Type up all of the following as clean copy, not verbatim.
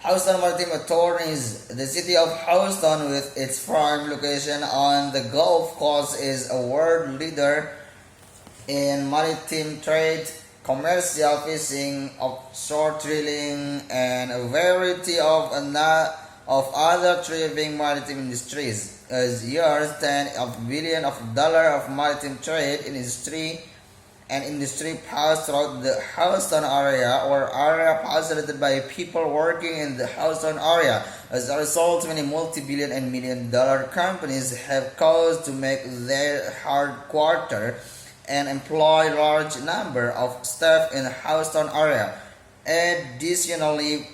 Houston Maritime Attorneys. The city of Houston, with its prime location on the Gulf Coast, is a world leader in maritime trade, commercial fishing, offshore drilling, and a variety of other thriving maritime industries. As years tens of billions of dollars of maritime trade industry pass throughout the Houston area or area populated by people working in the Houston area. As a result, many multi-billion and million-dollar companies have cause to make their headquarters and employ large number of staff in the Houston area. Additionally,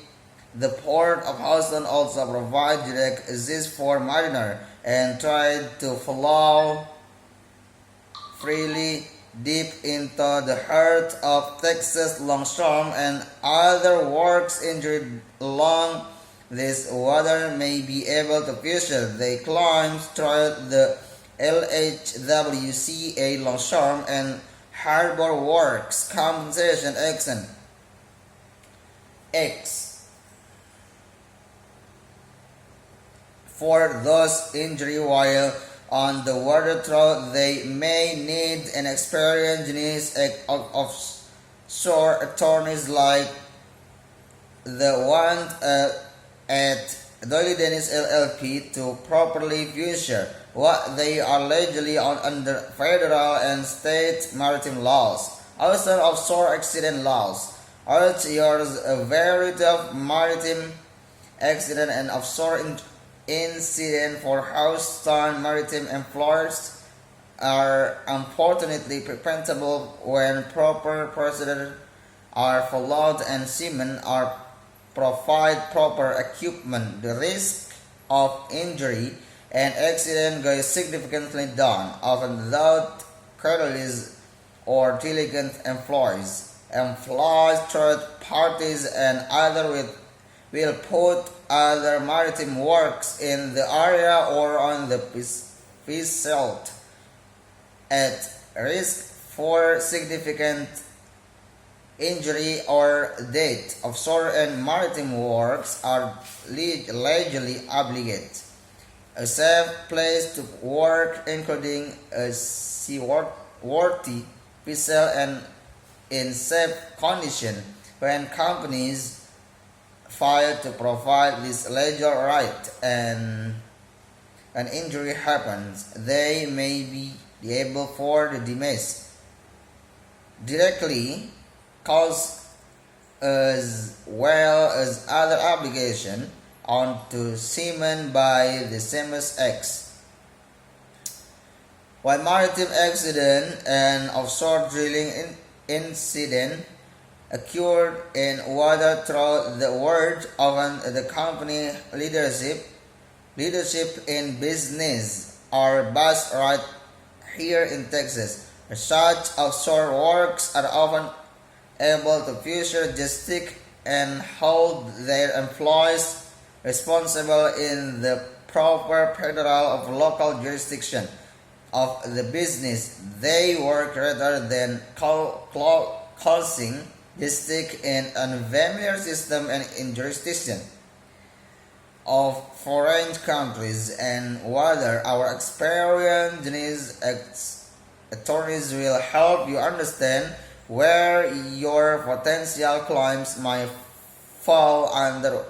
the Port of Houston also provides direct access for mariners and try to flow freely deep into the heart of Texas longshoremen and other works injured along this water may be able to fisher. They climb through the LHWCA longshore and harbor works compensation action X for those injured while on the water through. They may need an experienced offshore attorneys like the one at dani LLP to properly fisher what they are legally under federal and state maritime laws. Also offshore accident laws. Each year a variety of maritime accident and offshore incident for Houston maritime employers are unfortunately preventable when proper procedures are followed and seamen are provide proper equipment. The risk of injury and accident goes significantly down, often without careless or diligent employees. Third parties and other will put other maritime works in the area or on the vessel at risk for significant injury or death. Offshore and maritime works are legally obligated. A safe place to work, including a seaworthy vessel and in safe condition. When companies fail to provide this legal right and an injury happens, they may be liable for the damage directly caused as well as other obligation onto seamen by the same acts. While maritime accident and offshore drilling incident occurred in water throughout the world, often the company leadership in business are based right here in Texas. Such offshore works are often able to fisher justice and hold their employees responsible in the proper federal or local jurisdiction of the business they work rather than causing justice in unfamiliar system and in jurisdiction of foreign countries and whether our experienced attorneys will help you understand where your potential claims may fall under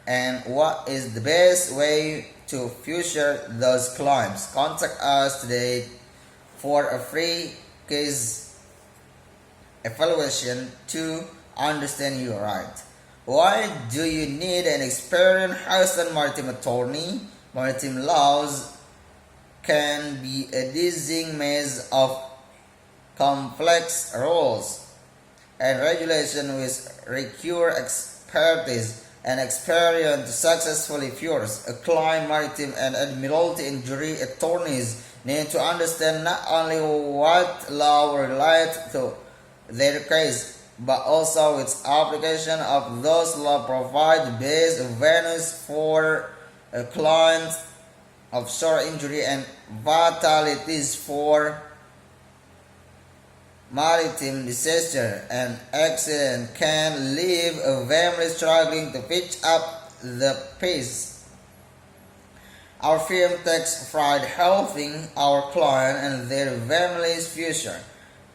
and what is the best way to fisher those claims. Contact us today for a free case evaluation to understand your right. Why do you need an experienced Houston maritime attorney? Maritime laws can be a dizzying maze of complex rules and regulations which require expertise and experience to successfully fuse a claim. Maritime and admiralty injury attorneys need to understand not only what law relates to their case, but also its application of those laws provide best venues for a client's offshore injury and fatalities for maritime disaster and accident can leave a family struggling to pitch up the pace. Our firm takes pride helping our client and their family's future,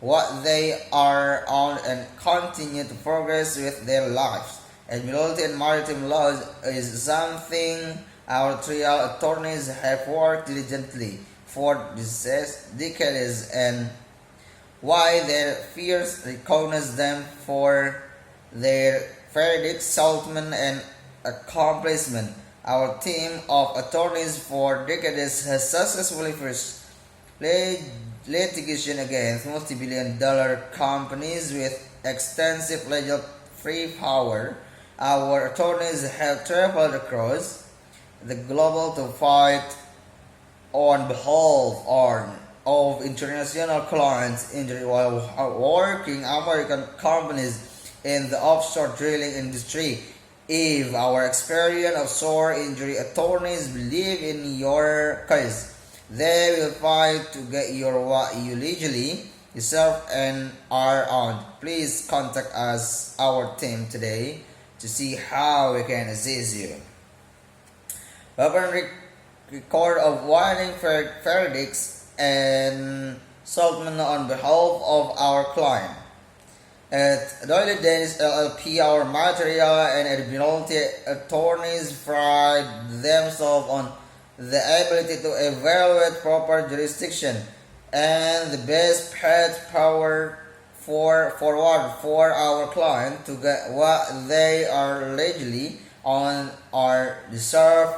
what they are on, and continue to progress with their lives. Admiralty and maritime law is something our trial attorneys have worked diligently for decades, and why their peers recognize them for their verdict, settlement, and accomplishment. Our team of attorneys for decades has successfully faced litigation against multi-billion-dollar companies with extensive legal free power. Our attorneys have traveled across the globe to fight on behalf of international clients injured while working American companies in the offshore drilling industry. If our experienced offshore injury attorneys believe in your case, they will fight to get your what you legally deserve and are on. Please contact us, our team today, to see how we can assist you. Upon record of winning verdicts and settlement on behalf of our client. At dani LLP, our material and admiralty attorneys pride themselves on the ability to evaluate proper jurisdiction and the best path forward for our client to get what they are legally on or deserve.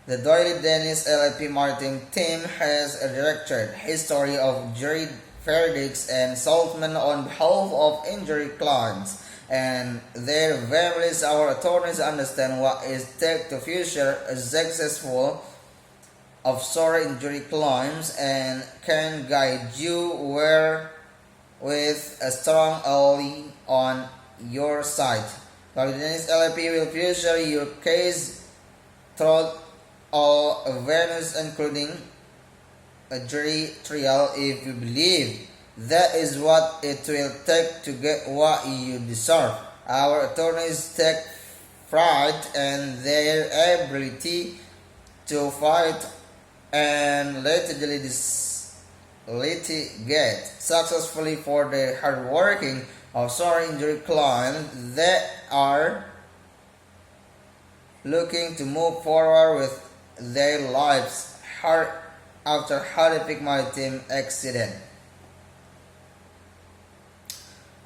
The dani LLP Maritime team has a record history of jury verdicts and settlement on behalf of injured clients and their families. Our attorneys understand what it takes to future a successful offshore injury claims and can guide you where with a strong ally on your side. Dani LLP will future your case through all avenues, including a jury trial, if you believe that is what it will take to get what you deserve. Our attorneys take pride in their ability to fight and litigate successfully for the hardworking offshore injury clients that are looking to move forward with their lives after horrific maritime accident.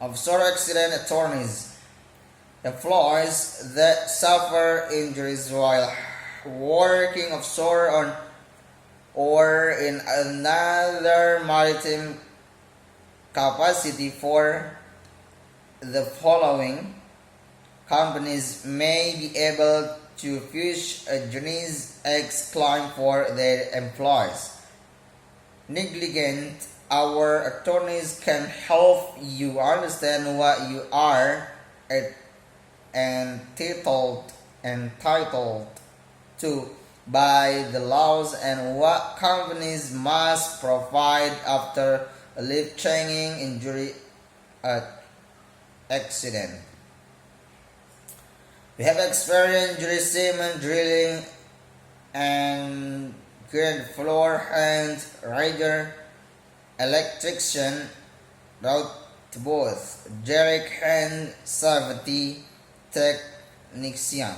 Offshore accident attorneys employees that suffer injuries while working offshore on or in another maritime capacity for the following companies may be able to push a Johnny's X claim for their employees. Negligent, our attorneys can help you understand what you are entitled to by the laws and what companies must provide after a life-changing injury accident. We have experienced jurisdiction drilling and ground floor hand rider, electrician, route both, derrick hand safety technician.